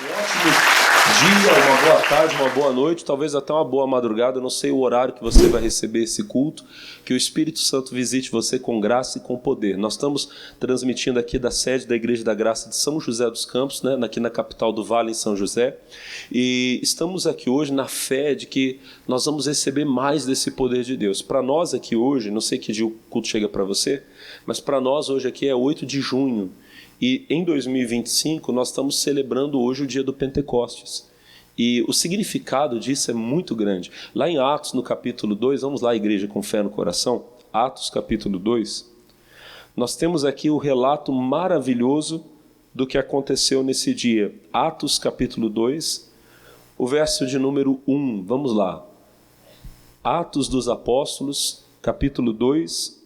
ótimo dia, uma boa tarde, uma boa noite, talvez até uma boa madrugada. Eu não sei o horário que você vai receber esse culto. Que o Espírito Santo visite você com graça e com poder. Nós estamos transmitindo aqui da sede da Igreja da Graça de São José dos Campos, né, aqui na capital do Vale, em São José. E estamos aqui hoje na fé de que nós vamos receber mais desse poder de Deus. Para nós aqui hoje, não sei que dia o culto chega para você, mas para nós hoje aqui é 8 de junho. E em 2025 nós estamos celebrando hoje o dia do Pentecostes. E o significado disso é muito grande. Lá em Atos, no capítulo 2, vamos lá, igreja, com fé no coração. Atos, capítulo 2. Nós temos aqui o relato maravilhoso do que aconteceu nesse dia. Atos, capítulo 2, o verso de número 1. Vamos lá. Atos dos Apóstolos, capítulo 2,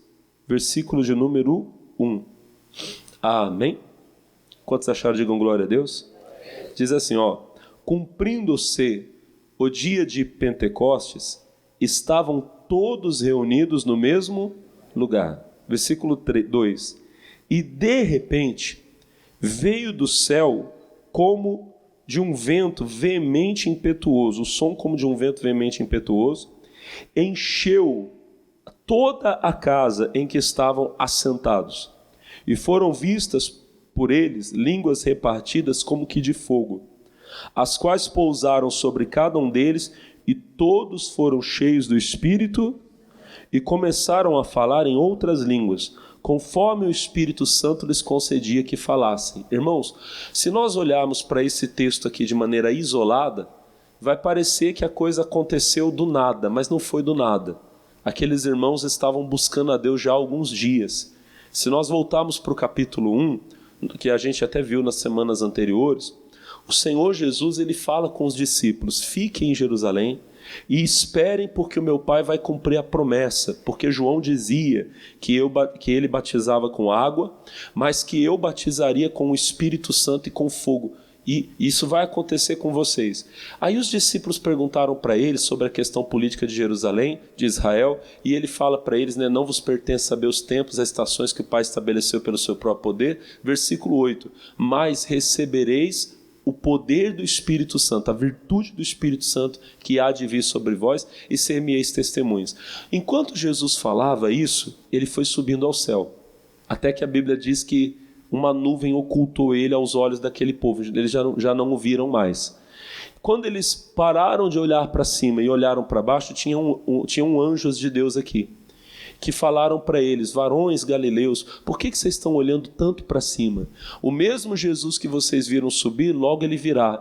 versículo de número 1. Amém? Quantos acharam? Digam glória a Deus. Diz assim, cumprindo-se o dia de Pentecostes, estavam todos reunidos no mesmo lugar. Versículo 2. E de repente veio do céu como de um vento veemente e impetuoso, o som como de um vento veemente e impetuoso, encheu toda a casa em que estavam assentados. E foram vistas por eles línguas repartidas como que de fogo, as quais pousaram sobre cada um deles, e todos foram cheios do Espírito e começaram a falar em outras línguas, conforme o Espírito Santo lhes concedia que falassem. Irmãos, se nós olharmos para esse texto aqui de maneira isolada, vai parecer que a coisa aconteceu do nada, mas não foi do nada. Aqueles irmãos estavam buscando a Deus já há alguns dias. Se nós voltarmos para o capítulo 1, que a gente até viu nas semanas anteriores, o Senhor Jesus ele fala com os discípulos: fiquem em Jerusalém e esperem, porque o meu Pai vai cumprir a promessa. Porque João dizia que ele batizava com água, mas que eu batizaria com o Espírito Santo e com fogo. E isso vai acontecer com vocês. Aí os discípulos perguntaram para ele sobre a questão política de Jerusalém, de Israel, e ele fala para eles, não vos pertence saber os tempos, as estações que o Pai estabeleceu pelo seu próprio poder. Versículo 8, mas recebereis o poder do Espírito Santo, a virtude do Espírito Santo que há de vir sobre vós, e ser-me-eis testemunhas. Enquanto Jesus falava isso, ele foi subindo ao céu, até que a Bíblia diz que uma nuvem ocultou ele aos olhos daquele povo, eles já não o viram mais. Quando eles pararam de olhar para cima e olharam para baixo, tinham anjos de Deus aqui, que falaram para eles: varões galileus, por que vocês estão olhando tanto para cima? O mesmo Jesus que vocês viram subir, logo ele virá.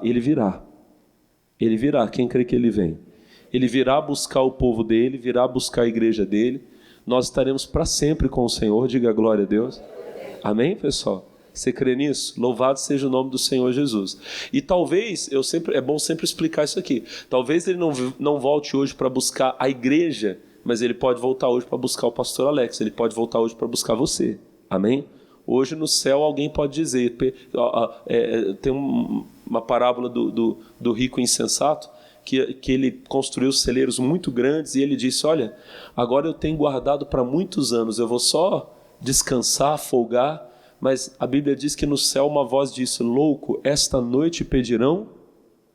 Quem crê que ele vem? Ele virá buscar o povo dele, virá buscar a igreja dele. Nós estaremos para sempre com o Senhor. Diga glória a Deus. Amém, pessoal? Você crê nisso? Louvado seja o nome do Senhor Jesus. E talvez, é bom sempre explicar isso aqui, talvez ele não volte hoje para buscar a igreja, mas ele pode voltar hoje para buscar o pastor Alex, ele pode voltar hoje para buscar você. Amém? Hoje no céu alguém pode dizer, tem uma parábola do rico insensato, que ele construiu celeiros muito grandes, e ele disse: olha, agora eu tenho guardado para muitos anos, eu vou só descansar, folgar, mas a Bíblia diz que no céu uma voz disse: louco, esta noite pedirão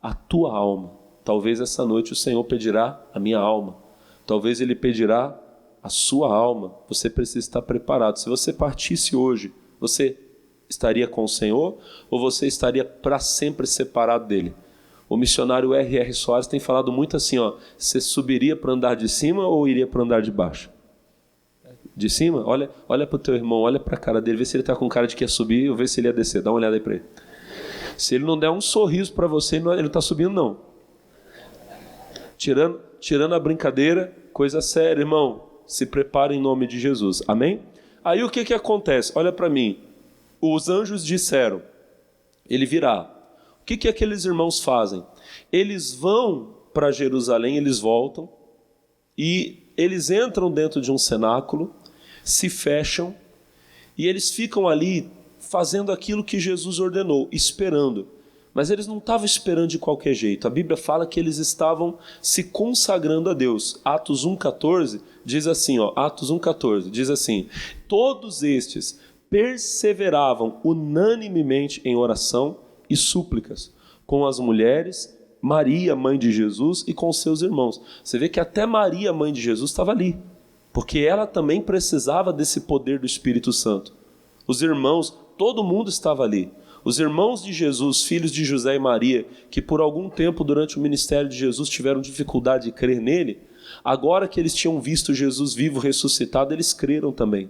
a tua alma. Talvez essa noite o Senhor pedirá a minha alma, talvez ele pedirá a sua alma. Você precisa estar preparado. Se você partisse hoje, você estaria com o Senhor, ou você estaria para sempre separado dele? O missionário R.R. Soares tem falado muito assim, você subiria para o andar de cima ou iria para o andar de baixo? De cima? Olha para o teu irmão, olha para a cara dele, vê se ele está com cara de que ia subir, ou vê se ele ia descer. Dá uma olhada aí para ele. Se ele não der um sorriso para você, ele não está subindo, não. Tirando a brincadeira, coisa séria, irmão. Se prepara em nome de Jesus. Amém? Aí o que acontece? Olha para mim. Os anjos disseram: ele virá. O que aqueles irmãos fazem? Eles vão para Jerusalém, eles voltam, e eles entram dentro de um cenáculo, se fecham, e eles ficam ali fazendo aquilo que Jesus ordenou, esperando. Mas eles não estavam esperando de qualquer jeito. A Bíblia fala que eles estavam se consagrando a Deus. Atos 1,14 diz assim, Atos 1,14 diz assim: todos estes perseveravam unanimemente em oração e súplicas, com as mulheres, Maria, mãe de Jesus, e com seus irmãos. Você vê que até Maria, mãe de Jesus, estava ali, porque ela também precisava desse poder do Espírito Santo. Os irmãos, todo mundo estava ali. Os irmãos de Jesus, filhos de José e Maria, que por algum tempo durante o ministério de Jesus tiveram dificuldade de crer nele, agora que eles tinham visto Jesus vivo, ressuscitado, eles creram também.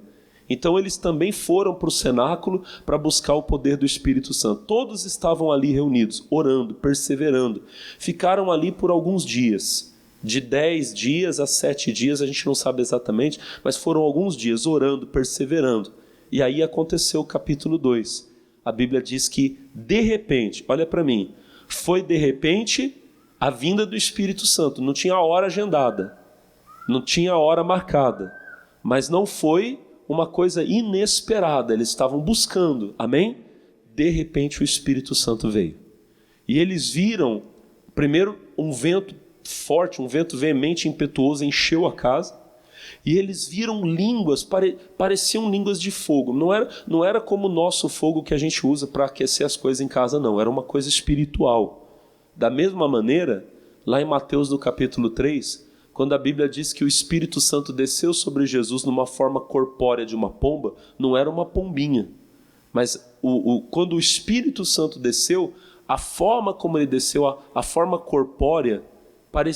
Então eles também foram para o cenáculo para buscar o poder do Espírito Santo. Todos estavam ali reunidos, orando, perseverando. Ficaram ali por alguns dias, de 10 dias a 7 dias, a gente não sabe exatamente, mas foram alguns dias orando, perseverando. E aí aconteceu o capítulo 2. A Bíblia diz que, de repente, olha para mim, foi de repente a vinda do Espírito Santo. Não tinha hora agendada, não tinha hora marcada, mas não foi uma coisa inesperada. Eles estavam buscando, amém? De repente o Espírito Santo veio. E eles viram, primeiro, um vento forte, um vento veemente, impetuoso, encheu a casa. E eles viram línguas, pareciam línguas de fogo. Não era como o nosso fogo que a gente usa para aquecer as coisas em casa, não. Era uma coisa espiritual. Da mesma maneira, lá em Mateus no capítulo 3, quando a Bíblia diz que o Espírito Santo desceu sobre Jesus numa forma corpórea de uma pomba, não era uma pombinha. Mas quando o Espírito Santo desceu, a forma como ele desceu, a forma corpórea,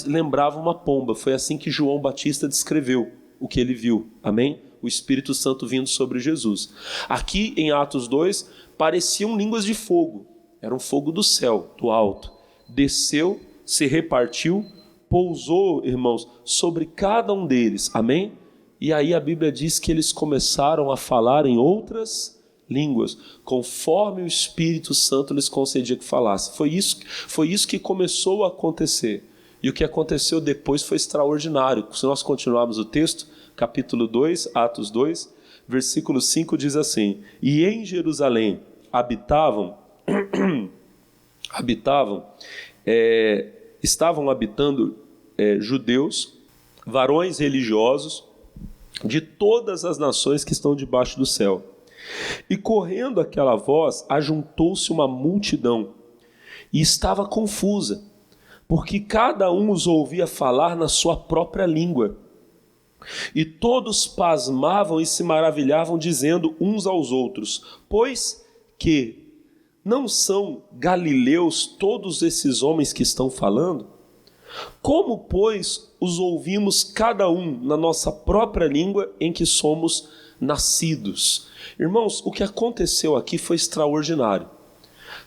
lembrava uma pomba. Foi assim que João Batista descreveu o que ele viu, amém? O Espírito Santo vindo sobre Jesus. Aqui em Atos 2, pareciam línguas de fogo. Era um fogo do céu, do alto. Desceu, se repartiu, pousou, irmãos, sobre cada um deles, amém? E aí a Bíblia diz que eles começaram a falar em outras línguas, conforme o Espírito Santo lhes concedia que falasse. Foi isso que começou a acontecer. E o que aconteceu depois foi extraordinário. Se nós continuarmos o texto, capítulo 2, Atos 2, versículo 5 diz assim: e em Jerusalém estavam habitando judeus, varões religiosos de todas as nações que estão debaixo do céu. E correndo aquela voz, ajuntou-se uma multidão, e estava confusa, porque cada um os ouvia falar na sua própria língua. E todos pasmavam e se maravilhavam, dizendo uns aos outros: pois que não são galileus todos esses homens que estão falando? Como, pois, os ouvimos cada um na nossa própria língua em que somos nascidos? Irmãos, o que aconteceu aqui foi extraordinário.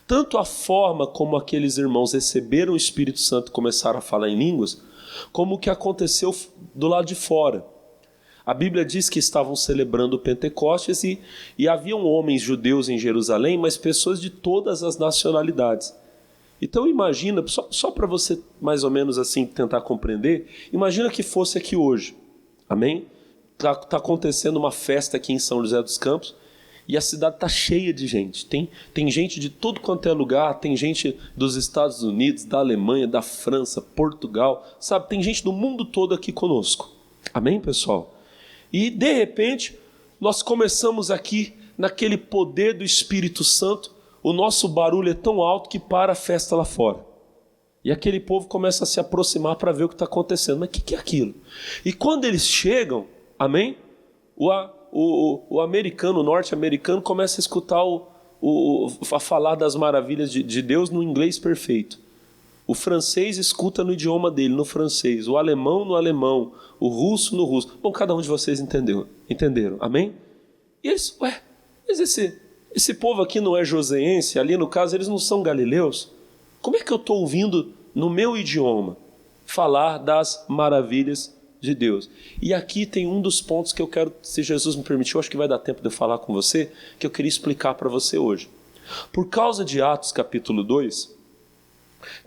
Tanto a forma como aqueles irmãos receberam o Espírito Santo e começaram a falar em línguas, como o que aconteceu do lado de fora. A Bíblia diz que estavam celebrando o Pentecostes e haviam homens judeus em Jerusalém, mas pessoas de todas as nacionalidades. Então imagina, só para você mais ou menos assim tentar compreender, imagina que fosse aqui hoje, amém? Tá acontecendo uma festa aqui em São José dos Campos, e a cidade está cheia de gente. Tem gente de tudo quanto é lugar, tem gente dos Estados Unidos, da Alemanha, da França, Portugal, sabe? Tem gente do mundo todo aqui conosco. Amém, pessoal? E, de repente, nós começamos aqui, naquele poder do Espírito Santo, o nosso barulho é tão alto que para a festa lá fora. E aquele povo começa a se aproximar para ver o que está acontecendo. Mas o que é aquilo? E quando eles chegam, amém? O americano, o norte-americano, começa a escutar a falar das maravilhas de Deus no inglês perfeito. O francês escuta no idioma dele, no francês. O alemão no alemão. O russo no russo. Bom, cada um de vocês entenderam, amém? E eles, mas esse povo aqui não é joseense, ali no caso eles não são galileus. Como é que eu estou ouvindo no meu idioma falar das maravilhas de Deus? E aqui tem um dos pontos que eu quero, se Jesus me permitir, acho que vai dar tempo de eu falar com você, que eu queria explicar para você hoje. Por causa de Atos capítulo 2,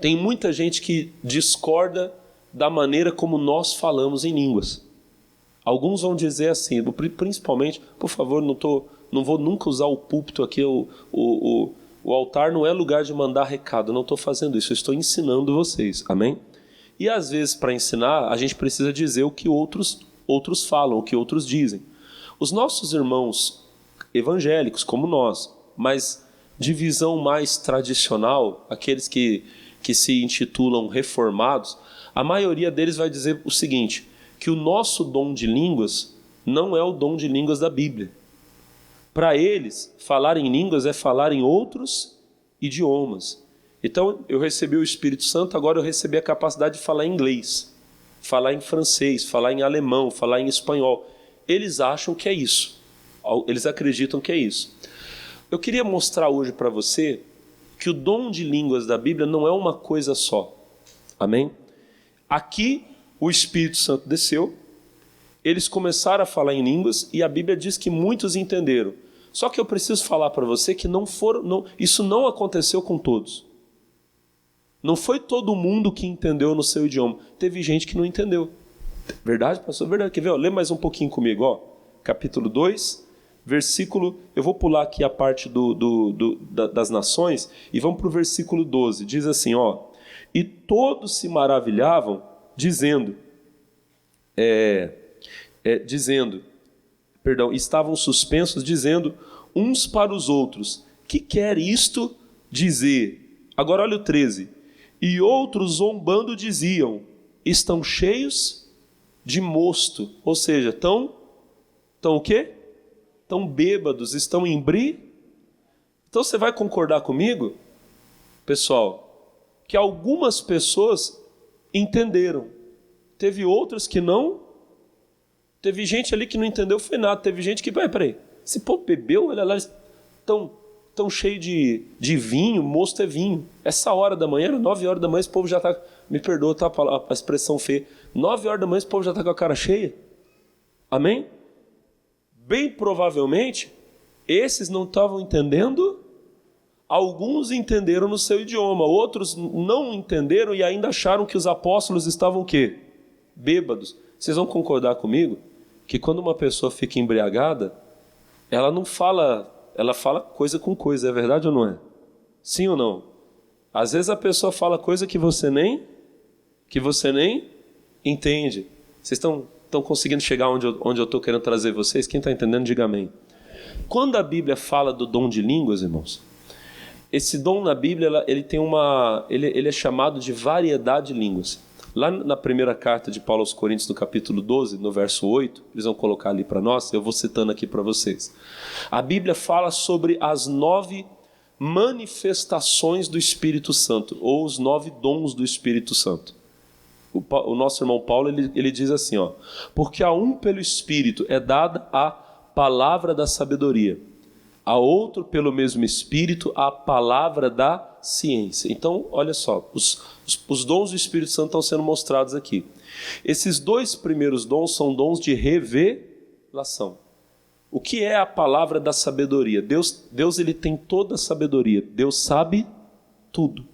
tem muita gente que discorda da maneira como nós falamos em línguas. Alguns vão dizer assim, principalmente, por favor, não vou nunca usar o púlpito aqui, o altar não é lugar de mandar recado, não estou fazendo isso, eu estou ensinando vocês, amém? E às vezes, para ensinar, a gente precisa dizer o que outros falam, o que outros dizem. Os nossos irmãos evangélicos, como nós, mas de visão mais tradicional, aqueles que se intitulam reformados, a maioria deles vai dizer o seguinte, que o nosso dom de línguas não é o dom de línguas da Bíblia. Para eles, falar em línguas é falar em outros idiomas. Então, eu recebi o Espírito Santo, agora eu recebi a capacidade de falar em inglês, falar em francês, falar em alemão, falar em espanhol. Eles acham que é isso. Eles acreditam que é isso. Eu queria mostrar hoje para você que o dom de línguas da Bíblia não é uma coisa só. Amém? Aqui, o Espírito Santo desceu, eles começaram a falar em línguas e a Bíblia diz que muitos entenderam. Só que eu preciso falar para você que isso não aconteceu com todos. Não foi todo mundo que entendeu no seu idioma. Teve gente que não entendeu. Verdade, pastor? Verdade. Quer ver? Ó, lê mais um pouquinho comigo. Ó. Capítulo 2, versículo... Eu vou pular aqui a parte das nações e vamos para o versículo 12. Diz assim, ó. E todos se maravilhavam, dizendo... estavam suspensos, dizendo uns para os outros, que quer isto dizer? Agora olha o 13. E outros zombando diziam, estão cheios de mosto, ou seja, estão o quê? Estão bêbados, estão Então você vai concordar comigo, pessoal, que algumas pessoas entenderam, teve outras que não. Teve gente ali que não entendeu, foi nada. Teve gente que, peraí, esse povo bebeu, olha lá, tão cheio de vinho, mosto é vinho. Essa hora da manhã, 9 horas da manhã, esse povo já está, me perdoa, tá a expressão feia, 9 horas da manhã esse povo já está com a cara cheia. Amém? Bem provavelmente, esses não estavam entendendo, alguns entenderam no seu idioma, outros não entenderam e ainda acharam que os apóstolos estavam o quê? Bêbados. Vocês vão concordar comigo que quando uma pessoa fica embriagada, ela não fala, ela fala coisa com coisa, é verdade ou não é? Sim ou não? Às vezes a pessoa fala coisa que você nem entende. Vocês estão conseguindo chegar onde eu estou querendo trazer vocês? Quem está entendendo, diga amém. Quando a Bíblia fala do dom de línguas, irmãos, esse dom na Bíblia ele é chamado de variedade de línguas. Lá na primeira carta de Paulo aos Coríntios, no capítulo 12, no verso 8, eles vão colocar ali para nós, eu vou citando aqui para vocês. A Bíblia fala sobre as 9 manifestações do Espírito Santo, ou os 9 dons do Espírito Santo. O nosso irmão Paulo, ele diz assim, ó, porque a um pelo Espírito é dada a palavra da sabedoria, a outro pelo mesmo Espírito a palavra da ciência. Então, olha só, os dons do Espírito Santo estão sendo mostrados aqui. Esses 2 primeiros dons são dons de revelação. O que é a palavra da sabedoria? Deus ele tem toda a sabedoria. Deus sabe tudo.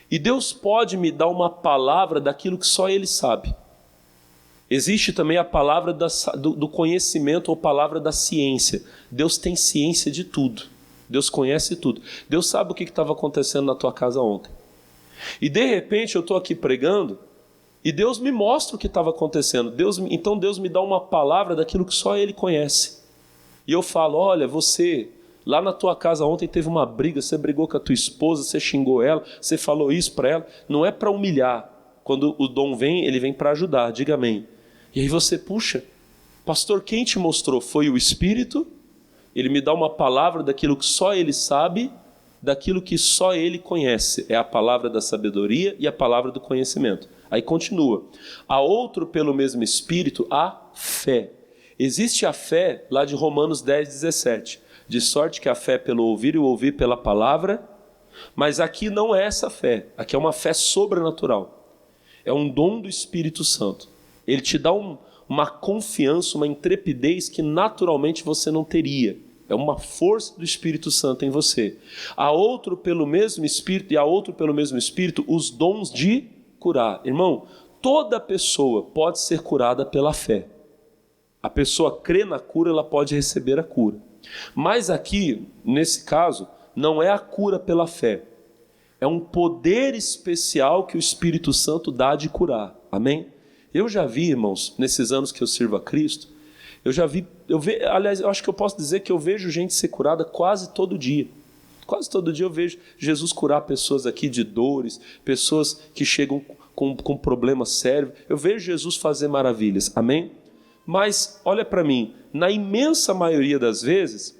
E Deus pode me dar uma palavra daquilo que só Ele sabe. Existe também a palavra do conhecimento ou palavra da ciência. Deus tem ciência de tudo. Deus conhece tudo. Deus sabe o que estava acontecendo na tua casa ontem. E de repente eu estou aqui pregando e Deus me mostra o que estava acontecendo. Então Deus me dá uma palavra daquilo que só Ele conhece. E eu falo, olha, você, lá na tua casa ontem teve uma briga, você brigou com a tua esposa, você xingou ela, você falou isso para ela. Não é para humilhar. Quando o dom vem, ele vem para ajudar, diga amém. E aí você, puxa, pastor, quem te mostrou? Foi o Espírito? Ele me dá uma palavra daquilo que só Ele sabe, daquilo que só Ele conhece. É a palavra da sabedoria e a palavra do conhecimento. Aí continua. A outro, pelo mesmo Espírito, a fé. Existe a fé, lá de Romanos 10, 17. De sorte que a fé é pelo ouvir e o ouvir pela palavra. Mas aqui não é essa fé. Aqui é uma fé sobrenatural. É um dom do Espírito Santo. Ele te dá uma confiança, uma intrepidez que naturalmente você não teria. É uma força do Espírito Santo em você. A outro pelo mesmo Espírito e a outro pelo mesmo Espírito os dons de curar. Irmão, toda pessoa pode ser curada pela fé. A pessoa crê na cura, ela pode receber a cura. Mas aqui, nesse caso, não é a cura pela fé. É um poder especial que o Espírito Santo dá de curar. Amém? Eu já vi, irmãos, nesses anos que eu sirvo a Cristo, aliás, eu acho que eu posso dizer que eu vejo gente ser curada quase todo dia. quase todo dia eu vejo Jesus curar pessoas aqui de dores, pessoas que chegam com problemas sérios. Eu vejo Jesus fazer maravilhas, amém? Mas, olha para mim, na imensa maioria das vezes,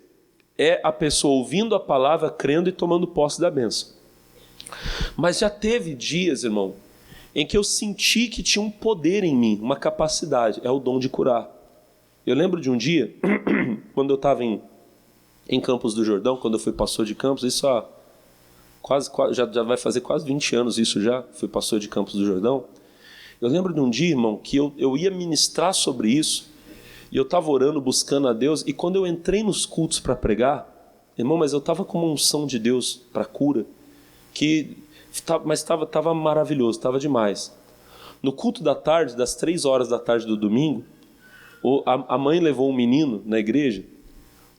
é a pessoa ouvindo a palavra, crendo e tomando posse da bênção. Mas já teve dias, irmão, em que eu senti que tinha um poder em mim, uma capacidade, é o dom de curar. Eu lembro de um dia, quando eu estava em Campos do Jordão, quando eu fui pastor de Campos, isso há já vai fazer quase 20 anos isso já, fui pastor de Campos do Jordão. Eu lembro de um dia, irmão, que eu ia ministrar sobre isso, e eu estava orando, buscando a Deus, e quando eu entrei nos cultos para pregar, irmão, mas eu estava com uma unção de Deus para cura, mas estava maravilhoso, estava demais. No culto da tarde, das 3 horas da tarde do domingo, a mãe levou um menino na igreja,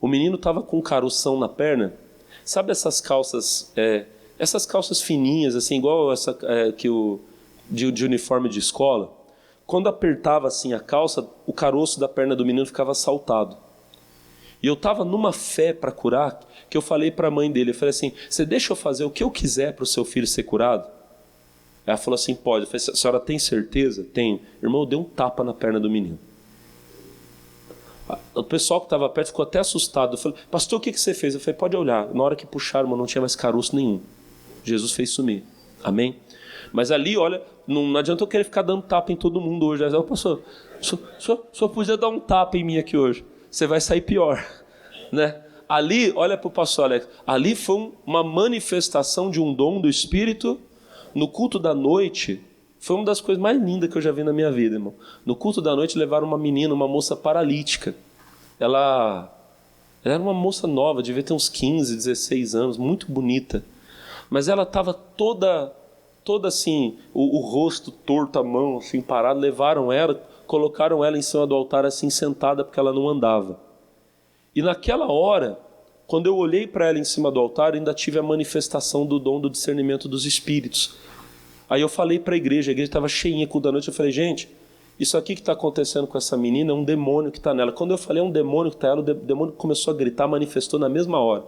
o menino estava com um caroção na perna, sabe essas calças fininhas, assim, igual essa de uniforme de escola? Quando apertava assim a calça, o caroço da perna do menino ficava saltado. E eu estava numa fé para curar, que eu falei para a mãe dele, eu falei assim, você deixa eu fazer o que eu quiser para o seu filho ser curado? Ela falou assim, pode. Eu falei, a senhora tem certeza? Tenho. Irmão, eu dei um tapa na perna do menino. O pessoal que estava perto ficou até assustado. Eu falei, pastor, o que você fez? Eu falei, pode olhar. Na hora que puxaram, irmão, não tinha mais caroço nenhum. Jesus fez sumir. Amém? Mas ali, olha, não adianta eu querer ficar dando tapa em todo mundo hoje. Eu, pastor, só podia dar um tapa em mim aqui hoje. Você vai sair pior, né? Ali, olha para o pastor Alex, ali foi uma manifestação de um dom do Espírito. No culto da noite, foi uma das coisas mais lindas que eu já vi na minha vida, irmão. No culto da noite levaram uma menina, uma moça paralítica. Ela era uma moça nova, devia ter uns 15, 16 anos, muito bonita. Mas ela estava toda assim, o rosto torto, a mão assim, parado. Levaram ela, colocaram ela em cima do altar assim, sentada, porque ela não andava. E naquela hora, quando eu olhei para ela em cima do altar, ainda tive a manifestação do dom do discernimento dos espíritos. Aí eu falei para a igreja estava cheinha, culto da noite, eu falei, gente, isso aqui que está acontecendo com essa menina é um demônio que está nela. Quando eu falei é um demônio que está nela, o demônio começou a gritar, manifestou na mesma hora.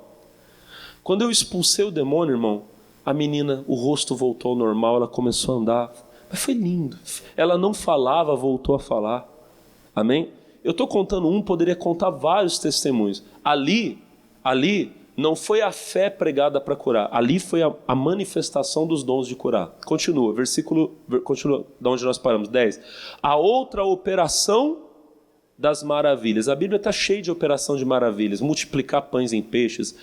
Quando eu expulsei o demônio, irmão, a menina, o rosto voltou ao normal, ela começou a andar. Mas foi lindo. Ela não falava, voltou a falar. Amém? Eu estou contando poderia contar vários testemunhos. Ali, não foi a fé pregada para curar. Ali foi a manifestação dos dons de curar. Continua de onde nós paramos, 10. A outra operação das maravilhas. A Bíblia está cheia de operação de maravilhas. Multiplicar pães e peixes,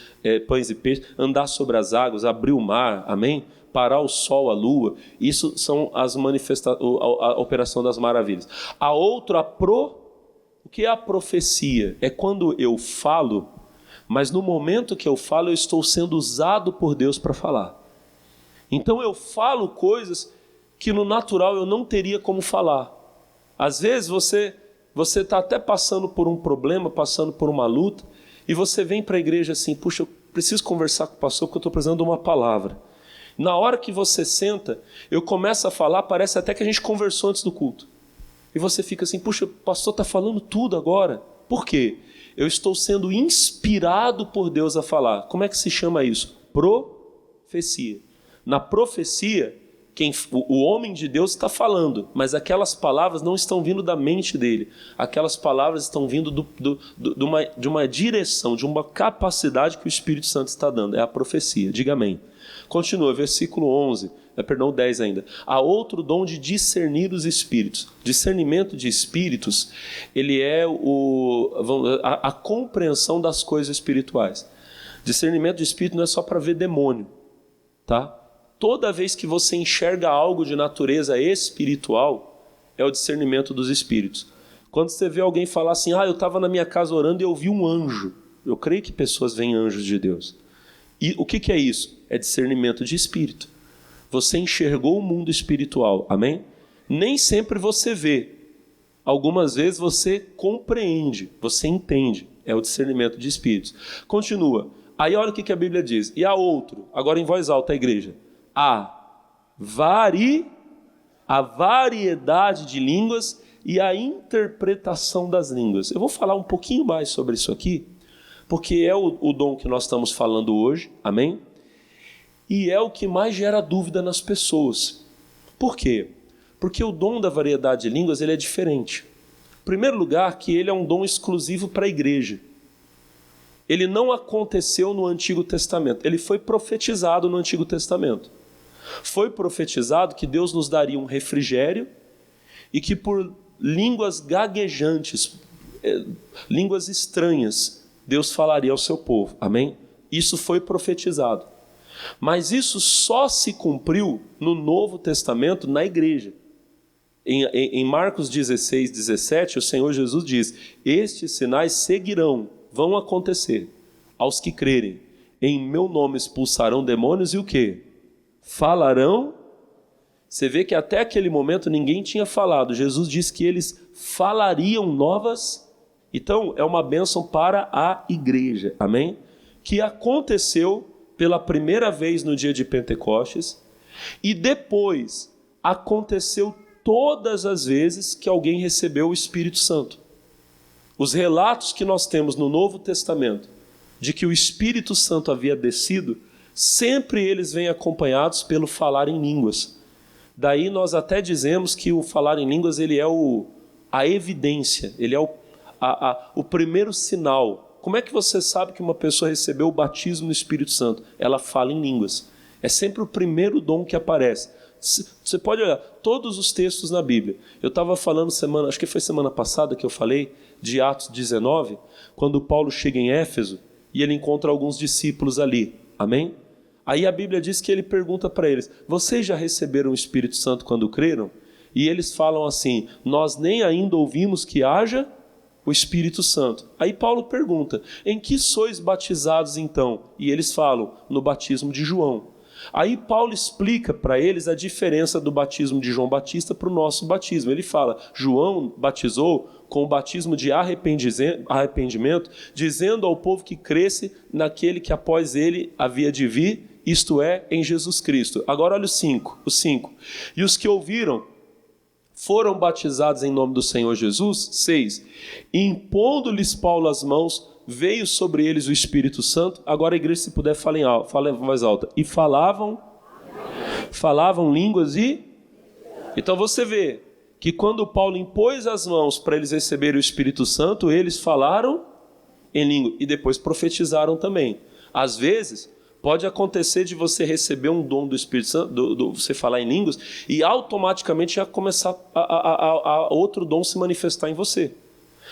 andar sobre as águas, abrir o mar, amém? Parar o sol, a lua. Isso são a operação das maravilhas. A outra, o que é a profecia? É quando eu falo, mas no momento que eu falo, eu estou sendo usado por Deus para falar. Então eu falo coisas que no natural eu não teria como falar. Às vezes você está até passando por um problema, passando por uma luta, e você vem para a igreja assim, puxa, eu preciso conversar com o pastor porque eu estou precisando de uma palavra. Na hora que você senta, eu começo a falar, parece até que a gente conversou antes do culto. E você fica assim, puxa, o pastor está falando tudo agora. Por quê? Eu estou sendo inspirado por Deus a falar. Como é que se chama isso? Profecia. Na profecia, o homem de Deus está falando, mas aquelas palavras não estão vindo da mente dele. Aquelas palavras estão vindo de uma direção, de uma capacidade que o Espírito Santo está dando. É a profecia. Diga amém. Continua, versículo 10 ainda. Há outro dom de discernir os espíritos. Discernimento de espíritos, ele é a compreensão das coisas espirituais. Discernimento de espírito não é só para ver demônio, tá? Toda vez que você enxerga algo de natureza espiritual, é o discernimento dos espíritos. Quando você vê alguém falar assim, eu estava na minha casa orando e eu vi um anjo. Eu creio que pessoas veem anjos de Deus. E o que é isso? É discernimento de espírito. Você enxergou o mundo espiritual, amém? Nem sempre você vê. Algumas vezes você compreende, você entende. É o discernimento de espíritos. Continua. Aí olha o que a Bíblia diz. E há outro, agora em voz alta a igreja. A variedade de línguas e a interpretação das línguas. Eu vou falar um pouquinho mais sobre isso aqui, porque é o dom que nós estamos falando hoje, amém? E é o que mais gera dúvida nas pessoas. Por quê? Porque o dom da variedade de línguas ele é diferente. Em primeiro lugar, que ele é um dom exclusivo para a igreja. Ele não aconteceu no Antigo Testamento, ele foi profetizado no Antigo Testamento. Foi profetizado que Deus nos daria um refrigério e que por línguas gaguejantes, línguas estranhas, Deus falaria ao seu povo, amém? Isso foi profetizado. Mas isso só se cumpriu no Novo Testamento, na igreja. Em Marcos 16, 17, o Senhor Jesus diz: estes sinais seguirão, vão acontecer aos que crerem. Em meu nome expulsarão demônios e o quê? Falarão. Você vê que até aquele momento ninguém tinha falado. Jesus disse que eles falariam novas. Então é uma bênção para a igreja, amém? Que aconteceu pela primeira vez no dia de Pentecostes e depois aconteceu todas as vezes que alguém recebeu o Espírito Santo. Os relatos que nós temos no Novo Testamento de que o Espírito Santo havia descido, sempre eles vêm acompanhados pelo falar em línguas. Daí nós até dizemos que o falar em línguas ele é a evidência, ele é o primeiro sinal. Como é que você sabe que uma pessoa recebeu o batismo no Espírito Santo? Ela fala em línguas. É sempre o primeiro dom que aparece. Você pode olhar todos os textos na Bíblia. Eu estava falando acho que foi semana passada que eu falei de Atos 19, quando Paulo chega em Éfeso e ele encontra alguns discípulos ali. Amém? Aí a Bíblia diz que ele pergunta para eles: vocês já receberam o Espírito Santo quando creram? E eles falam assim: nós nem ainda ouvimos que haja o Espírito Santo. Aí Paulo pergunta: em que sois batizados então? E eles falam: no batismo de João. Aí Paulo explica para eles a diferença do batismo de João Batista para o nosso batismo. Ele fala: João batizou com o batismo de arrependimento, dizendo ao povo que cresce naquele que após ele havia de vir, isto é, em Jesus Cristo. Agora olha os 5. E os que ouviram foram batizados em nome do Senhor Jesus. 6. Impondo-lhes Paulo as mãos, veio sobre eles o Espírito Santo. Agora a igreja, se puder, fala em voz alta. E falavam línguas e... Então você vê que quando Paulo impôs as mãos para eles receberem o Espírito Santo, eles falaram em língua e depois profetizaram também. Às vezes, pode acontecer de você receber um dom do Espírito Santo, você falar em línguas, e automaticamente já começar a outro dom se manifestar em você.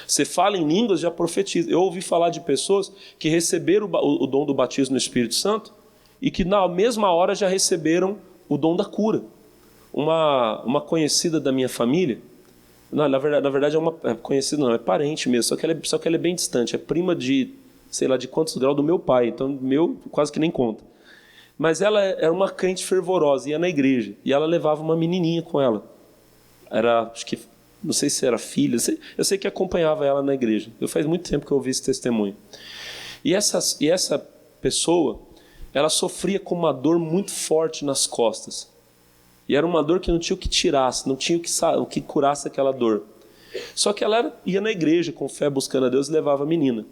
Você fala em línguas, já profetiza. Eu ouvi falar de pessoas que receberam o dom do batismo no Espírito Santo e que na mesma hora já receberam o dom da cura. Uma conhecida da minha família, na verdade é conhecida não, é parente mesmo, só que ela é bem distante, é prima de, sei lá de quantos graus do meu pai, então meu quase que nem conta. Mas ela era uma crente fervorosa, ia na igreja, e ela levava uma menininha com ela. Acho que, não sei se era filha, eu sei que acompanhava ela na igreja. Faz muito tempo que eu ouvi esse testemunho. E essa pessoa, ela sofria com uma dor muito forte nas costas. E era uma dor que não tinha o que tirasse, não tinha o que curasse aquela dor. Só que ela ia na igreja com fé, buscando a Deus, e levava a menina.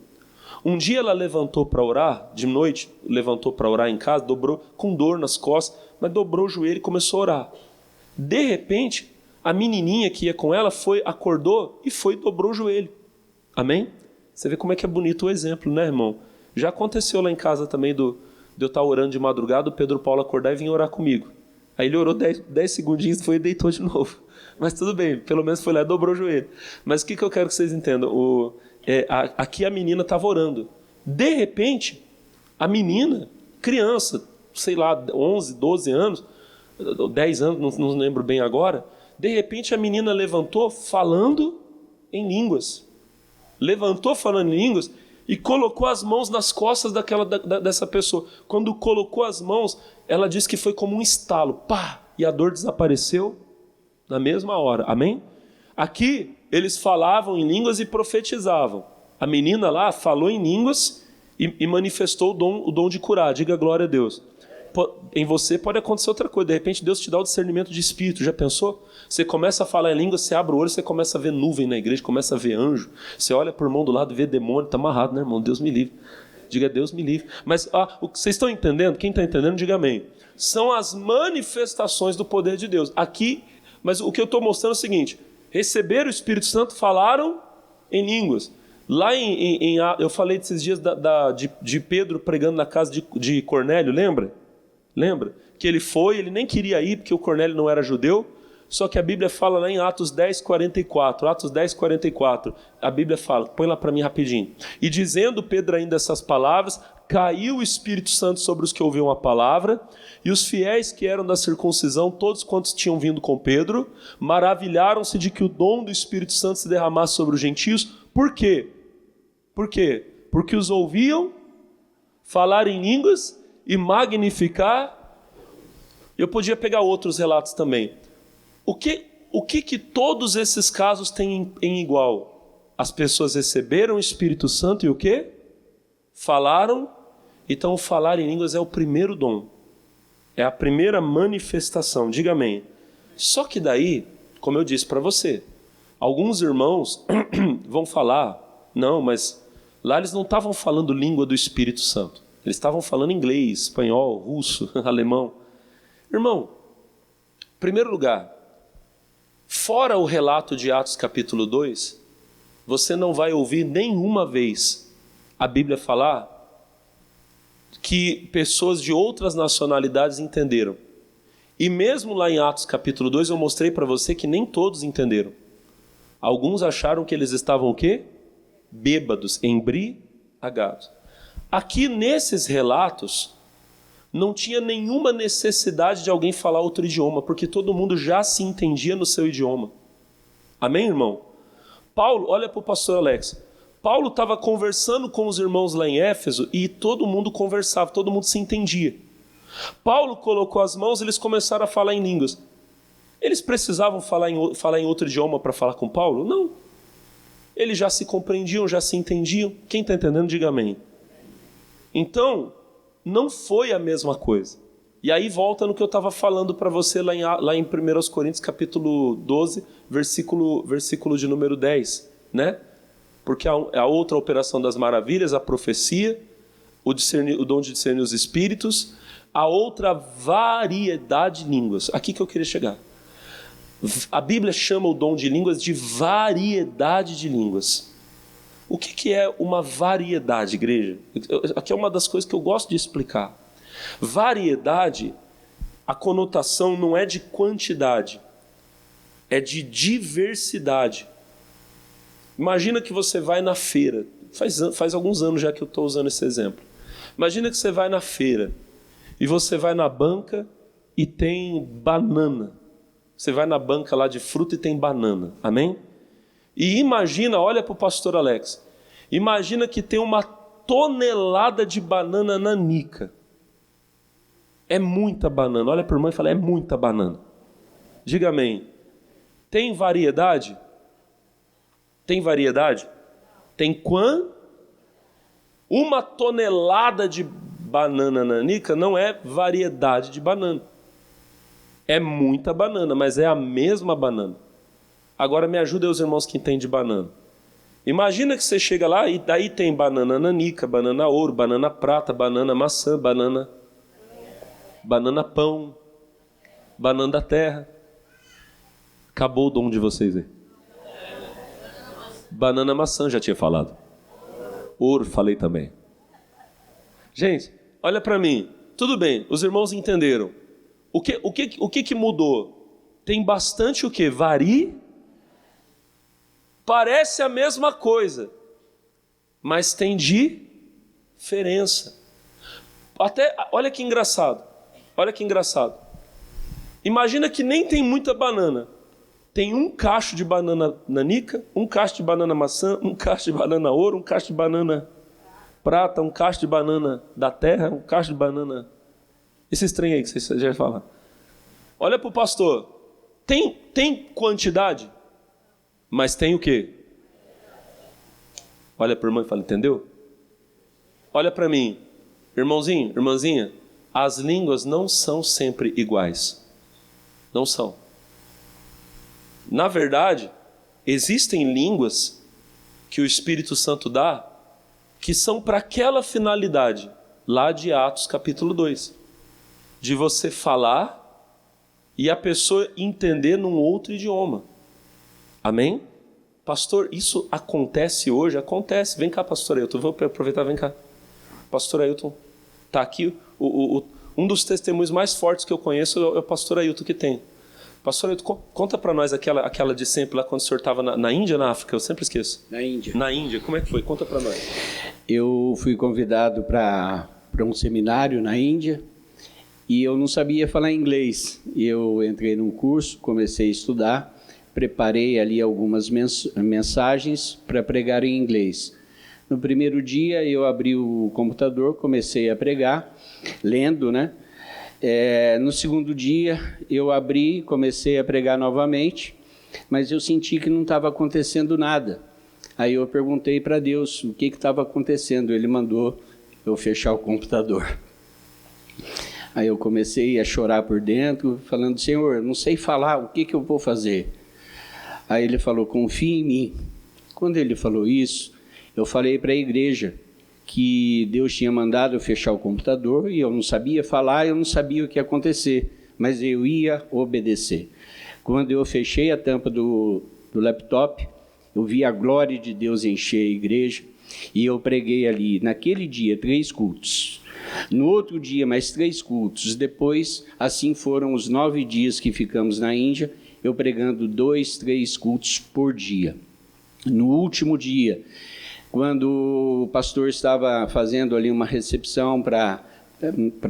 Um dia ela levantou para orar, de noite, levantou para orar em casa, dobrou com dor nas costas, mas dobrou o joelho e começou a orar. De repente, a menininha que ia com ela acordou e dobrou o joelho. Amém? Você vê como é que é bonito o exemplo, né, irmão? Já aconteceu lá em casa também de eu estar orando de madrugada, o Pedro Paulo acordar e vir orar comigo. Aí ele orou 10 segundinhos, foi e deitou de novo. Mas tudo bem, pelo menos foi lá e dobrou o joelho. Mas o que eu quero que vocês entendam? Aqui a menina estava orando. De repente, a menina, criança, sei lá, 11, 12 anos, 10 anos, não lembro bem agora, de repente a menina levantou falando em línguas. Levantou falando em línguas e colocou as mãos nas costas dessa pessoa. Quando colocou as mãos, ela disse que foi como um estalo. Pá! E a dor desapareceu na mesma hora. Amém? Aqui, eles falavam em línguas e profetizavam. A menina lá falou em línguas e manifestou o dom de curar. Diga glória a Deus. em você pode acontecer outra coisa. De repente Deus te dá o discernimento de espírito. Já pensou? Você começa a falar em língua, você abre o olho, você começa a ver nuvem na igreja, começa a ver anjo. Você olha por irmão do lado e vê demônio. Está amarrado, né, irmão? Deus me livre. Diga Deus me livre. Mas vocês estão entendendo? Quem está entendendo, diga amém. São as manifestações do poder de Deus. Aqui, mas o que eu estou mostrando é o seguinte. Receberam o Espírito Santo, falaram em línguas. Lá eu falei desses dias de Pedro pregando na casa de Cornélio, lembra? Lembra? Que ele nem queria ir porque o Cornélio não era judeu, só que a Bíblia fala lá em Atos 10:44, Atos 10:44, a Bíblia fala, põe lá para mim rapidinho. E dizendo Pedro ainda essas palavras, caiu o Espírito Santo sobre os que ouviam a palavra, e os fiéis que eram da circuncisão, todos quantos tinham vindo com Pedro, maravilharam-se de que o dom do Espírito Santo se derramasse sobre os gentios. Por quê? Por quê? Porque os ouviam falar em línguas e magnificar. Eu podia pegar outros relatos também. O que todos esses casos têm em igual? As pessoas receberam o Espírito Santo e o quê? Falaram. Então o falar em línguas é o primeiro dom. É a primeira manifestação. Diga amém. Só que daí, como eu disse para você, alguns irmãos vão falar, não, mas lá eles não estavam falando língua do Espírito Santo. Eles estavam falando inglês, espanhol, russo, alemão. Irmão, em primeiro lugar, fora o relato de Atos capítulo 2, você não vai ouvir nenhuma vez a Bíblia falar que pessoas de outras nacionalidades entenderam. E mesmo lá em Atos capítulo 2, eu mostrei para você que nem todos entenderam. Alguns acharam que eles estavam o quê? Bêbados, embriagados. Aqui nesses relatos, não tinha nenhuma necessidade de alguém falar outro idioma, porque todo mundo já se entendia no seu idioma. Amém, irmão? Paulo, olha para o pastor Alex. Paulo estava conversando com os irmãos lá em Éfeso e todo mundo conversava, todo mundo se entendia. Paulo colocou as mãos e eles começaram a falar em línguas. Eles precisavam falar em outro idioma para falar com Paulo? Não. Eles já se compreendiam, já se entendiam. Quem está entendendo, diga amém. Então, não foi a mesma coisa. E aí volta no que eu estava falando para você lá em 1 Coríntios capítulo 12, versículo de número 10. Né? Porque a outra operação das maravilhas, a profecia, o dom de discernir os espíritos, a outra variedade de línguas. Aqui que eu queria chegar. A Bíblia chama o dom de línguas de variedade de línguas. O que é uma variedade, igreja? Aqui é uma das coisas que eu gosto de explicar. Variedade, a conotação não é de quantidade, é de diversidade. Imagina que você vai na feira. Faz alguns anos já que eu estou usando esse exemplo. Imagina que você vai na feira e você vai na banca e tem banana. Você vai na banca lá de fruta e tem banana. Amém? E imagina, olha para o pastor Alex. Imagina que tem uma tonelada de banana nanica. É muita banana. Olha para o irmão e fala, é muita banana. Diga amém. Tem variedade? Tem variedade? Tem quanto? Uma tonelada de banana nanica não é variedade de banana. É muita banana, mas é a mesma banana. Agora me ajuda aí os irmãos que entendem de banana. Imagina que você chega lá e daí tem banana nanica, banana ouro, banana prata, banana maçã, banana pão, banana da terra. Acabou o dom de vocês aí. Banana maçã, já tinha falado. Ouro, falei também. Gente, olha para mim. Tudo bem, os irmãos entenderam. O que mudou? Tem bastante o que? Parece a mesma coisa, mas tem diferença. Olha que engraçado. Olha que engraçado. Imagina que nem tem muita banana. Tem um cacho de banana nanica, um cacho de banana maçã, um cacho de banana ouro, um cacho de banana prata, um cacho de banana da terra, um cacho de banana... Esse trem aí que vocês já falar. Olha para o pastor. Tem quantidade, mas tem o quê? Olha para o irmão e fala, entendeu? Olha para mim. Irmãozinho, irmãzinha, as línguas não são sempre iguais. Não são. Na verdade, existem línguas que o Espírito Santo dá que são para aquela finalidade, lá de Atos capítulo 2. De você falar e a pessoa entender num outro idioma. Amém? Pastor, isso acontece hoje? Acontece. Vem cá, pastor Ailton. Vou aproveitar, vem cá. Pastor Ailton está aqui. Um dos testemunhos mais fortes que eu conheço é o pastor Ailton que tem. Pastor Ailton, conta para nós aquela de sempre lá quando o senhor estava na Índia ou na África? Eu sempre esqueço. Na Índia. Na Índia. Como é que foi? Conta para nós. Eu fui convidado para um seminário na Índia e eu não sabia falar inglês. Eu entrei num curso, comecei a estudar, preparei ali algumas mensagens para pregar em inglês. No primeiro dia eu abri o computador, comecei a pregar, lendo, né? No segundo dia eu abri, comecei a pregar novamente, mas eu senti que não estava acontecendo nada. Aí eu perguntei para Deus o que estava acontecendo. Ele mandou eu fechar o computador. Aí eu comecei a chorar por dentro, falando: Senhor, não sei falar, o que eu vou fazer? Aí ele falou: confia em mim. Quando ele falou isso, eu falei para a igreja que Deus tinha mandado eu fechar o computador e eu não sabia falar, eu não sabia o que ia acontecer, mas eu ia obedecer. Quando eu fechei a tampa do laptop, eu vi a glória de Deus encher a igreja e eu preguei ali, naquele dia, 3 cultos. No outro dia, mais 3 cultos. Depois, assim foram os 9 dias que ficamos na Índia, eu pregando 2, 3 cultos por dia. No último dia, quando o pastor estava fazendo ali uma recepção para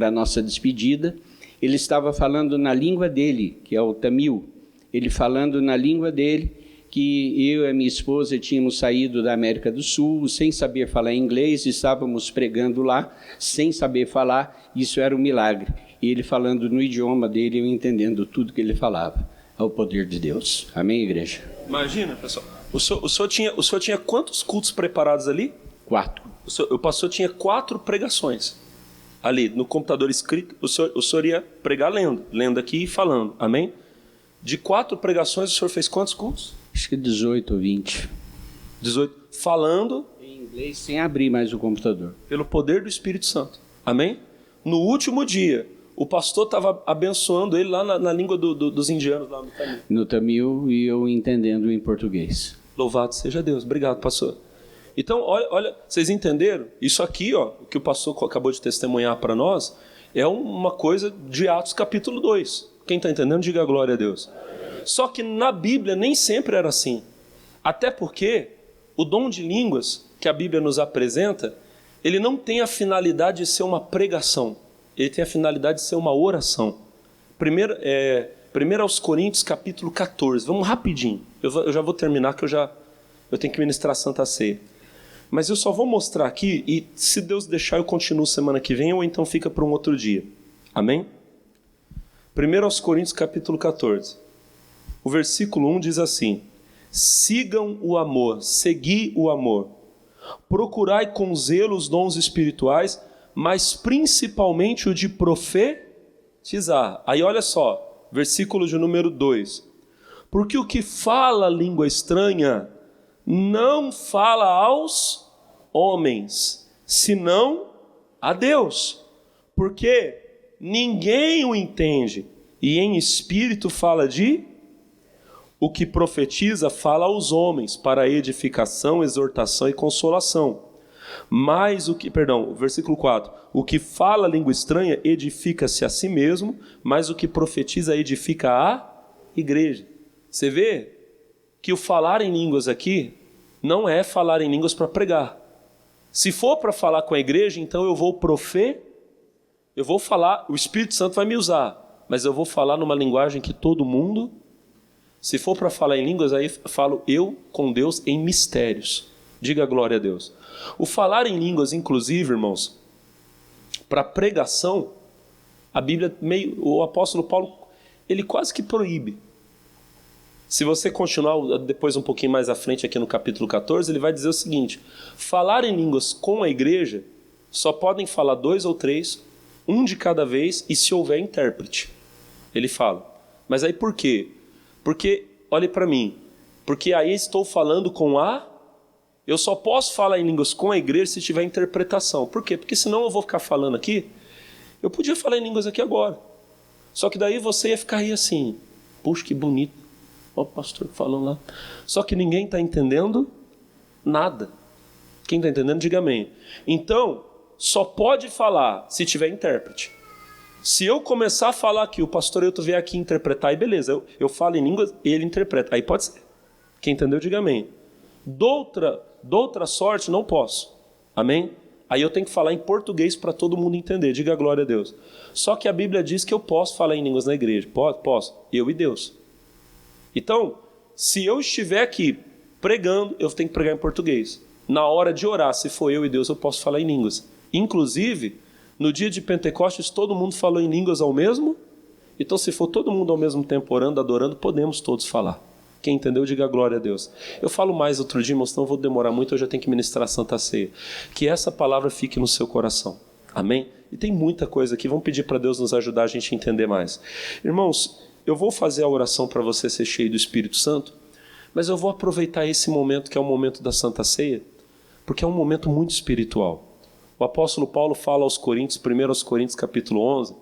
a nossa despedida, ele estava falando na língua dele, que é o Tamil. Ele falando na língua dele, que eu e a minha esposa tínhamos saído da América do Sul, sem saber falar inglês, estávamos pregando lá, sem saber falar, isso era um milagre. E ele falando no idioma dele, eu entendendo tudo que ele falava. É o poder de Deus. Amém, igreja? Imagina, pessoal. O senhor tinha quantos cultos preparados ali? 4. O pastor tinha 4 pregações ali no computador escrito. O senhor ia pregar lendo aqui e falando. Amém? De 4 pregações, o senhor fez quantos cultos? Acho que 18 ou 20. 18. Falando em inglês, sem abrir mais o computador. Pelo poder do Espírito Santo. Amém? No último dia, o pastor estava abençoando ele lá na língua dos indianos, lá no Tamil. No Tamil, e eu entendendo em português. Louvado seja Deus. Obrigado, pastor. Então, olha, vocês entenderam? Isso aqui, ó, o que o pastor acabou de testemunhar para nós, é uma coisa de Atos capítulo 2. Quem está entendendo, diga glória a Deus. Só que na Bíblia nem sempre era assim. Até porque o dom de línguas que a Bíblia nos apresenta, ele não tem a finalidade de ser uma pregação. Ele tem a finalidade de ser uma oração. Primeiro aos Coríntios, capítulo 14. Vamos rapidinho. Eu já vou terminar, que eu tenho que ministrar a Santa Ceia. Mas eu só vou mostrar aqui, e se Deus deixar, eu continuo semana que vem, ou então fica para um outro dia. Amém? 1 aos Coríntios, capítulo 14. O versículo 1 diz assim: sigam o amor, segui o amor. Procurai com zelo os dons espirituais, mas principalmente o de profetizar. Aí olha só, versículo de número 2. Porque o que fala língua estranha não fala aos homens, senão a Deus. Porque ninguém o entende, e em espírito fala de... O que profetiza fala aos homens, para edificação, exortação e consolação. Mas versículo 4. O que fala língua estranha edifica-se a si mesmo, mas o que profetiza edifica a igreja. Você vê que o falar em línguas aqui não é falar em línguas para pregar. Se for para falar com a igreja, então eu vou falar, o Espírito Santo vai me usar, mas eu vou falar numa linguagem que todo mundo... Se for para falar em línguas, aí falo eu com Deus em mistérios. Diga glória a Deus. O falar em línguas, inclusive, irmãos, para pregação, a Bíblia, o apóstolo Paulo, ele quase que proíbe. Se você continuar depois um pouquinho mais à frente aqui no capítulo 14, ele vai dizer o seguinte: falar em línguas com a igreja, só podem falar 2 ou 3, um de cada vez e se houver intérprete. Ele fala. Mas aí por quê? Porque, olhe para mim, porque aí estou falando com eu só posso falar em línguas com a igreja se tiver interpretação. Por quê? Porque senão eu vou ficar falando aqui, eu podia falar em línguas aqui agora. Só que daí você ia ficar aí assim, puxa que bonito, ó o pastor falando lá. Só que ninguém está entendendo nada. Quem está entendendo, diga amém. Então, só pode falar se tiver intérprete. Se eu começar a falar aqui, o pastor Elton vier aqui interpretar, aí beleza, eu falo em línguas e ele interpreta. Aí pode ser. Quem entendeu, diga amém. Doutra sorte, não posso. Amém? Aí eu tenho que falar em português para todo mundo entender. Diga glória a Deus. Só que a Bíblia diz que eu posso falar em línguas na igreja. Posso. Eu e Deus. Então, se eu estiver aqui pregando, eu tenho que pregar em português. Na hora de orar, se for eu e Deus, eu posso falar em línguas. Inclusive, no dia de Pentecostes, todo mundo falou em línguas ao mesmo. Então, se for todo mundo ao mesmo tempo orando, adorando, podemos todos falar. Quem entendeu, diga glória a Deus. Eu falo mais outro dia, mas não vou demorar muito, eu já tenho que ministrar a Santa Ceia. Que essa palavra fique no seu coração. Amém? E tem muita coisa aqui, vamos pedir para Deus nos ajudar a gente a entender mais. Irmãos, eu vou fazer a oração para você ser cheio do Espírito Santo, mas eu vou aproveitar esse momento que é o momento da Santa Ceia, porque é um momento muito espiritual. O apóstolo Paulo fala aos Coríntios, 1 aos Coríntios capítulo 11,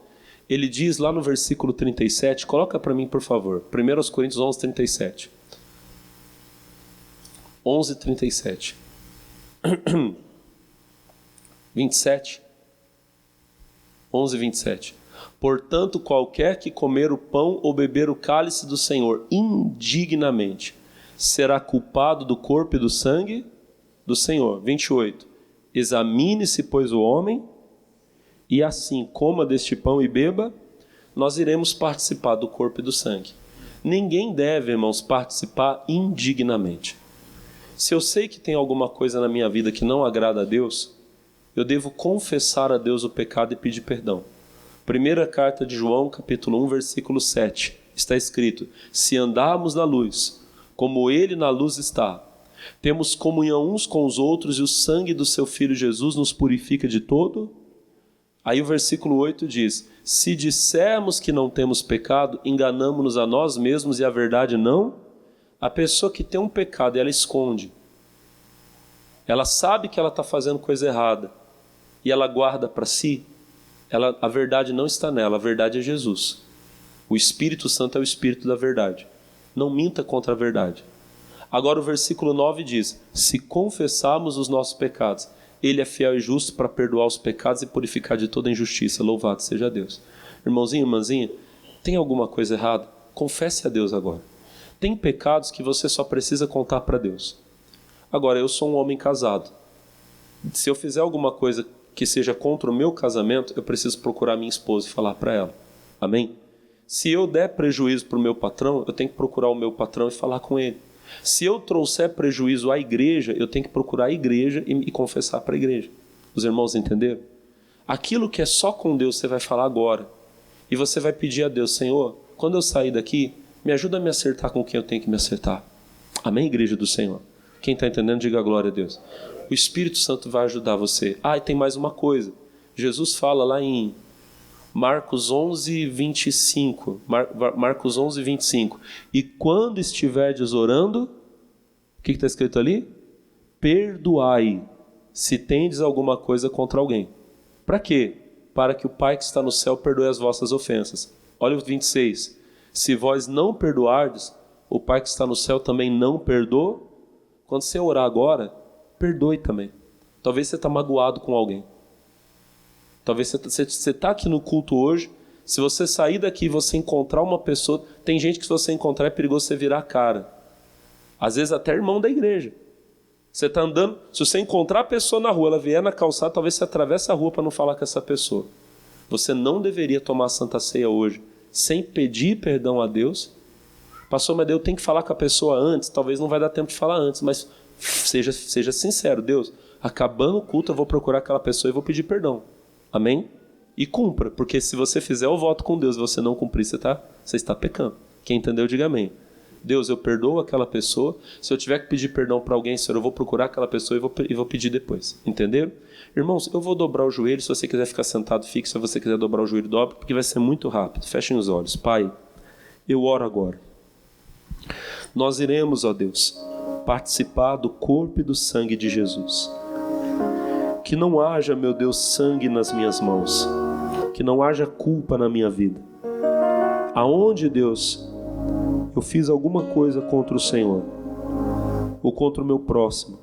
ele diz lá no versículo 37, coloca para mim por favor, 1 aos Coríntios 11, 37. 11, 37. 27. 11, 27. Portanto, qualquer que comer o pão ou beber o cálice do Senhor indignamente, será culpado do corpo e do sangue do Senhor. 28. Examine-se, pois, o homem, e assim coma deste pão e beba, nós iremos participar do corpo e do sangue. Ninguém deve, irmãos, participar indignamente. Se eu sei que tem alguma coisa na minha vida que não agrada a Deus, eu devo confessar a Deus o pecado e pedir perdão. Primeira carta de João, capítulo 1, versículo 7, está escrito: se andarmos na luz, como Ele na luz está, temos comunhão uns com os outros e o sangue do seu Filho Jesus nos purifica de todo. Aí o versículo 8 diz: se dissermos que não temos pecado, enganamo-nos a nós mesmos e a verdade não. A pessoa que tem um pecado, ela esconde. Ela sabe que ela está fazendo coisa errada e ela guarda para si. A verdade não está nela, a verdade é Jesus. O Espírito Santo é o Espírito da verdade. Não minta contra a verdade. Agora o versículo 9 diz: se confessarmos os nossos pecados, Ele é fiel e justo para perdoar os pecados e purificar de toda injustiça. Louvado seja Deus. Irmãozinho, irmãzinha, tem alguma coisa errada? Confesse a Deus agora. Tem pecados que você só precisa contar para Deus. Agora, eu sou um homem casado. Se eu fizer alguma coisa que seja contra o meu casamento, eu preciso procurar minha esposa e falar para ela. Amém? Se eu der prejuízo para o meu patrão, eu tenho que procurar o meu patrão e falar com ele. Se eu trouxer prejuízo à igreja, eu tenho que procurar a igreja e confessar para a igreja. Os irmãos entenderam? Aquilo que é só com Deus, você vai falar agora. E você vai pedir a Deus: Senhor, quando eu sair daqui, me ajuda a me acertar com quem eu tenho que me acertar. Amém, igreja do Senhor? Quem está entendendo, diga glória a Deus. O Espírito Santo vai ajudar você. E tem mais uma coisa. Jesus fala lá em Marcos 11, 25. Marcos 11, 25. E quando estiverdes orando, o que está escrito ali? Perdoai, se tendes alguma coisa contra alguém. Para quê? Para que o Pai que está no céu perdoe as vossas ofensas. Olha o 26. Se vós não perdoardes, o Pai que está no céu também não perdoa. Quando você orar agora, perdoe também. Talvez você está magoado com alguém. Talvez você está aqui no culto hoje. Se você sair daqui e você encontrar uma pessoa... Tem gente que se você encontrar é perigoso você virar a cara. Às vezes até irmão da igreja. Você está andando... Se você encontrar a pessoa na rua, ela vier na calçada, talvez você atravesse a rua para não falar com essa pessoa. Você não deveria tomar a Santa Ceia hoje sem pedir perdão a Deus. Pastor, mas eu tenho que falar com a pessoa antes. Talvez não vai dar tempo de falar antes, mas seja sincero. Deus, acabando o culto, eu vou procurar aquela pessoa e vou pedir perdão. Amém? E cumpra, porque se você fizer o voto com Deus e você não cumprir, você está pecando. Quem entendeu, diga amém. Deus, eu perdoo aquela pessoa. Se eu tiver que pedir perdão para alguém, Senhor, eu vou procurar aquela pessoa e vou pedir depois. Entenderam? Irmãos, eu vou dobrar o joelho. Se você quiser ficar sentado, fique. Se você quiser dobrar o joelho, dobre, porque vai ser muito rápido. Fechem os olhos. Pai, eu oro agora. Nós iremos, ó Deus, participar do corpo e do sangue de Jesus. Que não haja, meu Deus, sangue nas minhas mãos. Que não haja culpa na minha vida. Aonde, Deus, eu fiz alguma coisa contra o Senhor ou contra o meu próximo,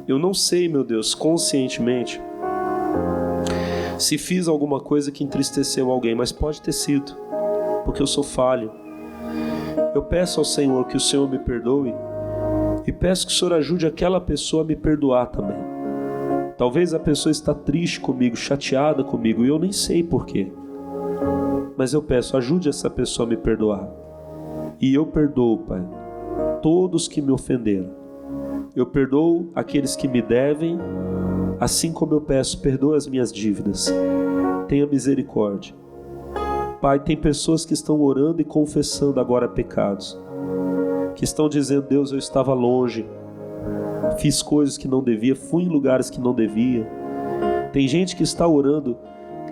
eu não sei, meu Deus, conscientemente, se fiz alguma coisa que entristeceu alguém, mas pode ter sido, porque eu sou falho. Eu peço ao Senhor que o Senhor me perdoe e peço que o Senhor ajude aquela pessoa a me perdoar também. Talvez a pessoa está triste comigo, chateada comigo, e eu nem sei porquê. Mas eu peço, ajude essa pessoa a me perdoar. E eu perdoo, Pai, todos que me ofenderam. Eu perdoo aqueles que me devem, assim como eu peço, perdoa as minhas dívidas. Tenha misericórdia. Pai, tem pessoas que estão orando e confessando agora pecados, que estão dizendo, Deus, eu estava longe, fiz coisas que não devia, fui em lugares que não devia. Tem gente que está orando,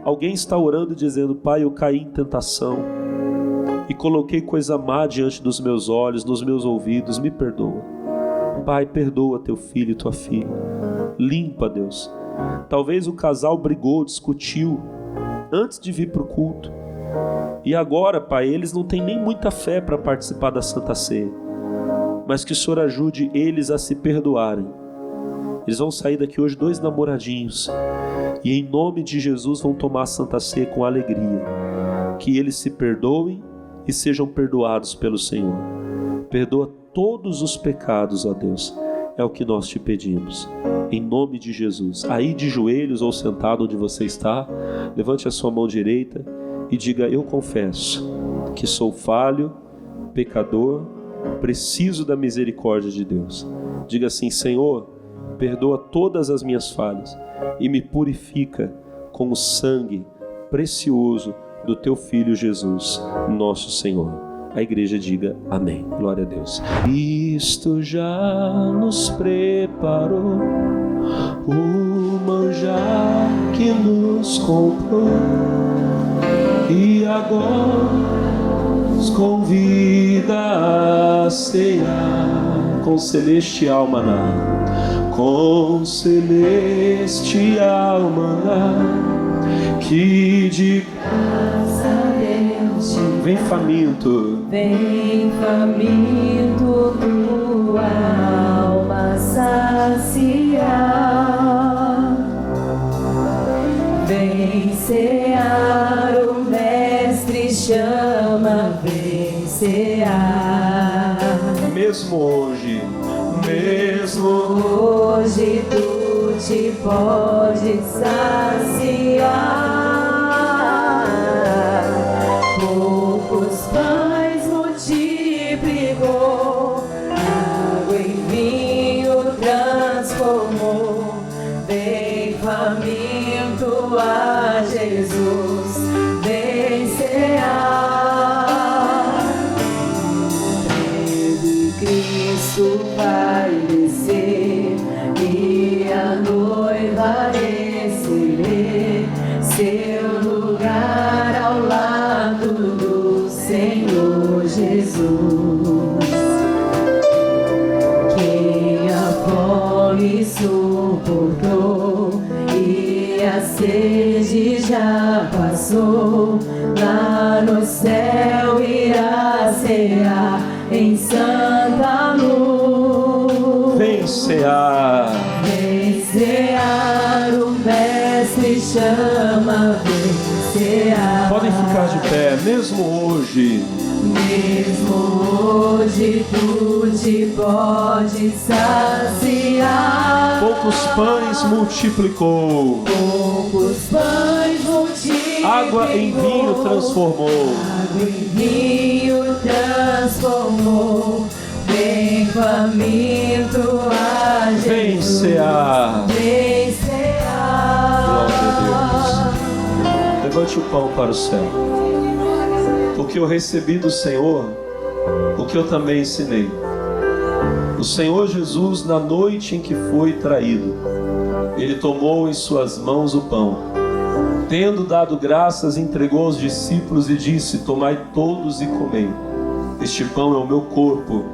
alguém está orando dizendo, Pai, eu caí em tentação e coloquei coisa má diante dos meus olhos, nos meus ouvidos, me perdoa. Pai, perdoa teu filho e tua filha. Limpa, Deus. Talvez o casal brigou, discutiu antes de vir para o culto. E agora, Pai, eles não têm nem muita fé para participar da Santa Ceia. Mas que o Senhor ajude eles a se perdoarem. Eles vão sair daqui hoje 2 namoradinhos. E em nome de Jesus vão tomar a Santa Ceia com alegria. Que eles se perdoem e sejam perdoados pelo Senhor. Perdoa todos os pecados, ó Deus. É o que nós te pedimos. Em nome de Jesus. Aí de joelhos ou sentado onde você está, levante a sua mão direita e diga, eu confesso que sou falho, pecador, preciso da misericórdia de Deus. Diga assim, Senhor, perdoa todas as minhas falhas e me purifica com o sangue precioso do teu Filho Jesus, nosso Senhor. A igreja diga amém. Glória a Deus. Cristo já nos preparou o manjar que nos comprou e agora nos convida a cear com celestial maná, com celestial maná que de graça Deus vem faminto, tua alma saciar, vem cear, o Mestre chama, vem cear. Mesmo hoje tu te pode saciar. Poucos pães multiplicou, água em vinho transformou, bem faminto a Jesus, vem cear. Breve Cristo vai descer e a noiva receber seu lugar ao lado do Senhor Jesus. Quem a fome suportou e a sede já passou, lá no céu irá cear em santa luz. vem cear. Vem cear, o Mestre chama, vem cear. Podem ficar de pé, mesmo hoje. Mesmo hoje tu te pode saciar. Poucos pães multiplicou, Poucos pães multiplicou, água em vinho transformou. água em vinho transformou, bem faminto a Jesus. Vem cear. Vem cear. Glória a Deus. Levante o pão para o céu. O que eu recebi do Senhor o que eu também ensinei. O Senhor Jesus, na noite em que foi traído, Ele tomou em suas mãos o pão. Tendo dado graças, entregou aos discípulos e disse: tomai todos e comei. Este pão é o meu corpo,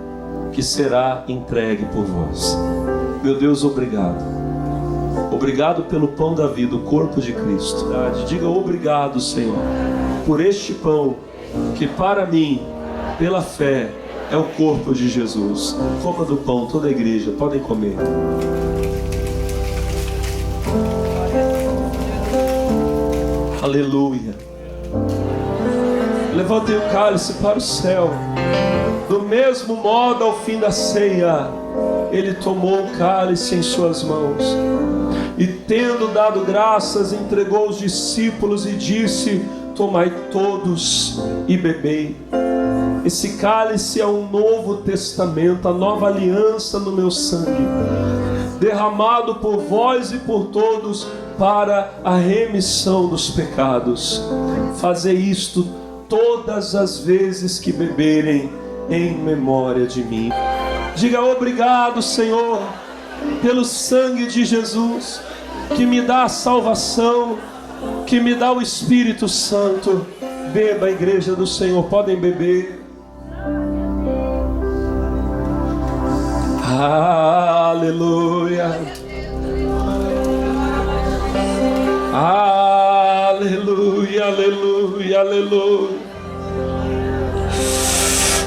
que será entregue por vós. Meu Deus, obrigado. Obrigado pelo pão da vida, o corpo de Cristo. Diga obrigado, Senhor, por este pão, que para mim, pela fé, é o corpo de Jesus. Coma do pão, toda a igreja, podem comer. Aleluia. Levantem o cálice para o céu. Do mesmo modo, ao fim da ceia, Ele tomou o cálice em suas mãos e, tendo dado graças, entregou aos discípulos e disse: tomai todos e bebei. Esse cálice é um novo testamento, a nova aliança no meu sangue, derramado por vós e por todos para a remissão dos pecados. Fazei isto todas as vezes que beberem, em memória de mim. Diga obrigado, Senhor, pelo sangue de Jesus, que me dá a salvação, que me dá o Espírito Santo. Beba, a igreja do Senhor, podem beber. Aleluia. Aleluia, aleluia, aleluia.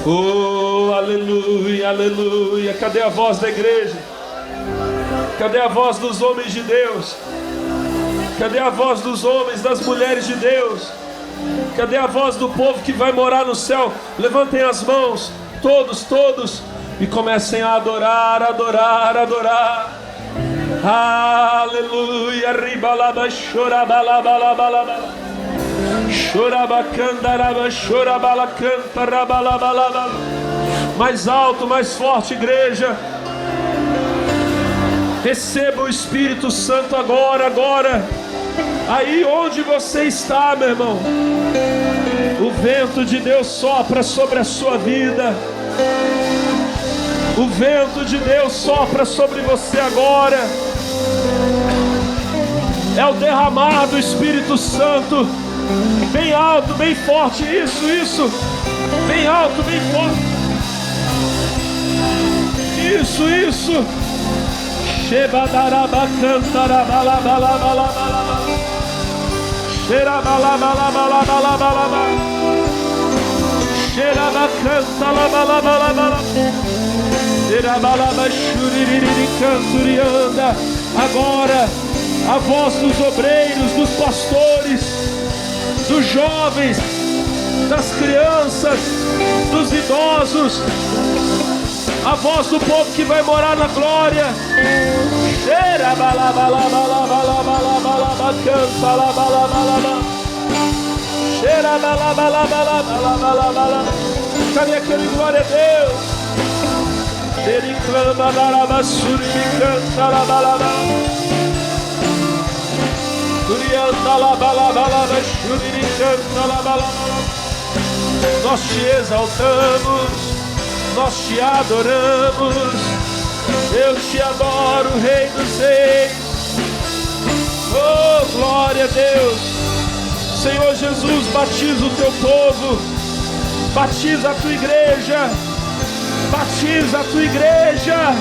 Oh, aleluia, aleluia. Cadê a voz da igreja? Cadê a voz dos homens de Deus? Cadê a voz dos homens, das mulheres de Deus? Cadê a voz do povo que vai morar no céu? Levantem as mãos, todos, todos, e comecem a adorar, adorar, adorar. Aleluia. Ribalaba, chorabalabalaba. Chorabacandaraba, chorabalacanta, rabalabalaba. Mais alto, mais forte, igreja. Receba o Espírito Santo agora, agora. Aí onde você está, meu irmão, o vento de Deus sopra sobre a sua vida. O vento de Deus sopra sobre você agora. É o derramar do Espírito Santo. Bem alto, bem forte, isso, isso. Bem alto, bem forte. Isso, isso. Shebadaraba cantarabalabalabalabalaba. Sherabalabalabalabalabalaba. Sherabacantalabalabalabalaba. Sherabalaba shuririri canturianda. Agora a voz dos obreiros, dos pastores, dos jovens, das crianças, dos idosos, a voz do povo que vai morar na glória. Cadê aquele glória a Deus? Ele clama, darabasuri, me canta, labalaba. Nós te exaltamos, nós te adoramos, eu te adoro, Rei dos Reis. Oh, glória a Deus. Senhor Jesus, batiza o teu povo, batiza a tua igreja, batiza a tua igreja,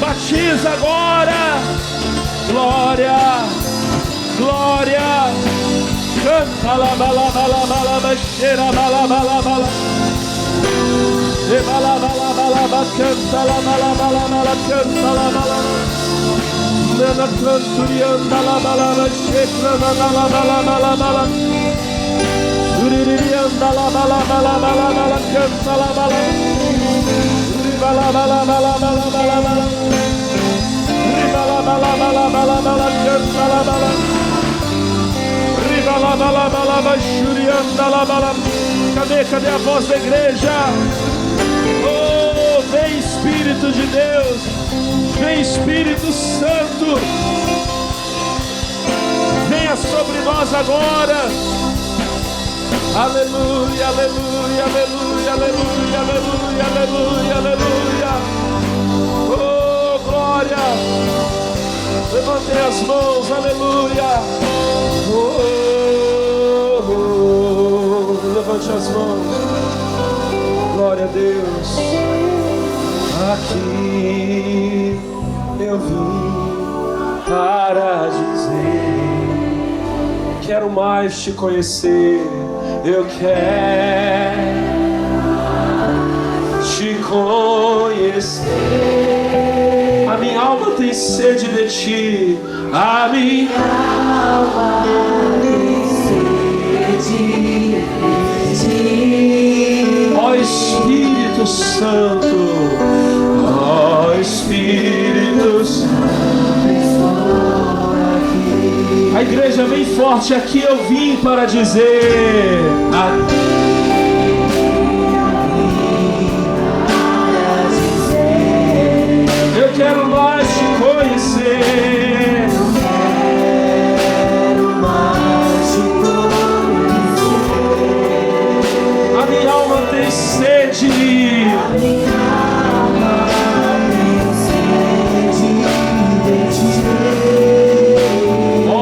batiza agora. Glória, glória. Canta la bala bala bala baixeira bala bala bala. E bala bala bala bala canta la bala bala bala canta la bala. Nana canturianda la bala baixeira bala bala bala bala. Suririanda la bala bala bala bala canta la bala. Bala bala bala bala bala bala. Bala bala bala bala bala canta la bala. Bala bala bala baixurianda la bala. Cadê a voz da igreja? Oh, vem Espírito de Deus, vem Espírito Santo, venha sobre nós agora. Aleluia, aleluia, aleluia, aleluia. aleluia, aleluia. Oh, glória. Levantem as mãos, aleluia. Levante as mãos. Glória a Deus. Aqui eu vim para dizer: quero mais te conhecer. Eu quero te conhecer. A minha alma tem sede de ti. A minha alma tem sede de ti. Ó Espírito Santo, ó Espírito Santo, estou aqui. A igreja bem forte, aqui eu vim para dizer: eu quero mais te conhecer. Eu quero mais te conhecer. A minha alma tem sede. A minha alma tem sede de ti. Ó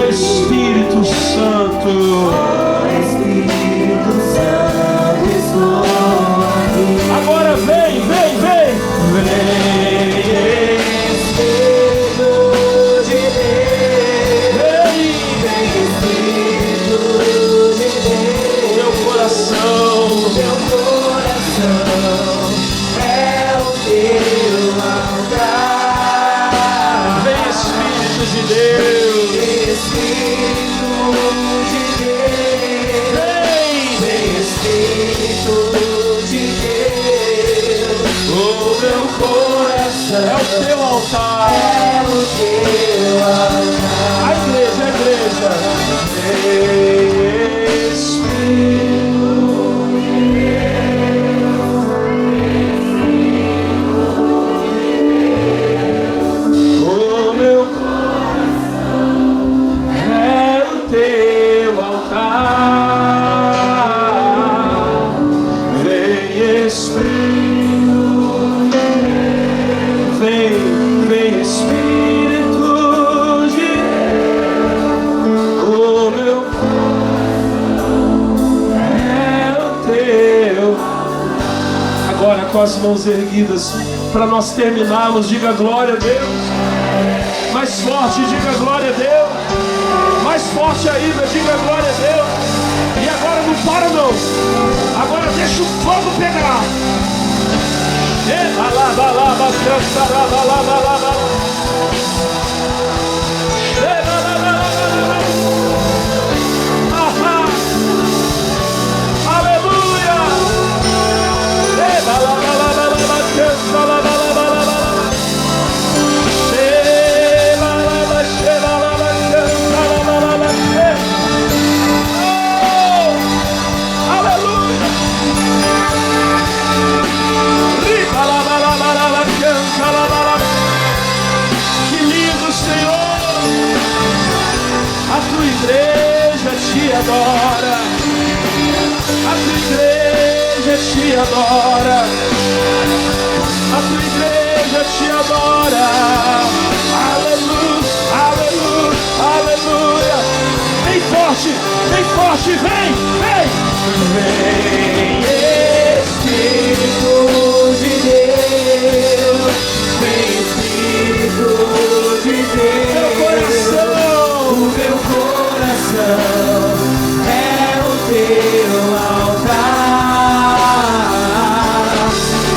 Espírito Santo, ó Espírito Santo, estou aqui. Agora vem, vem, vem, vem. É o teu altar. É o teu altar. A igreja, Espírito o meu coração é o teu altar. Vem Espírito. Vem Espírito de Deus, o meu coração é o teu. Agora com as mãos erguidas, para nós terminarmos, diga glória a Deus. Mais forte, diga glória a Deus. Mais forte ainda, diga glória a Deus. E agora não para não. Agora deixa o fogo pegar. Aleluia. Que lindo, Senhor. A tua igreja te adora. A tua igreja te adora. A tua igreja te adora. Aleluia, aleluia, aleluia. Vem forte, vem, vem. Vem Espírito de Deus. Vem Espírito de Deus. O meu coração é o teu altar.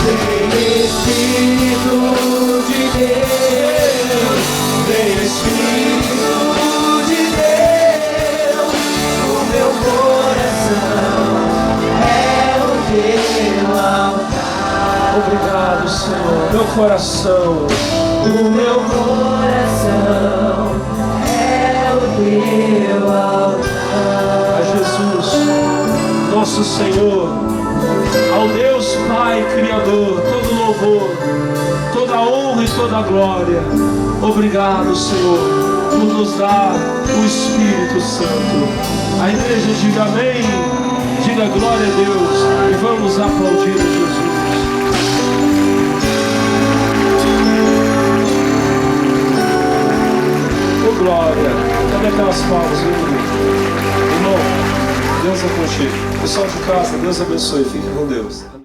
Vem Espírito de Deus. Vem Espírito de Deus. O meu coração é o teu altar. Obrigado, Senhor. Meu coração, o meu coração é o teu altar. A Jesus, nosso Senhor, ao Deus Pai Criador, todo louvor, toda honra e toda glória. Obrigado, Senhor, por nos dar o Espírito Santo. A igreja diga amém, diga glória a Deus e vamos aplaudir a Jesus. ficar as palmas, viu, irmão? Deus é contigo. Pessoal de casa, Deus abençoe. Fique com Deus.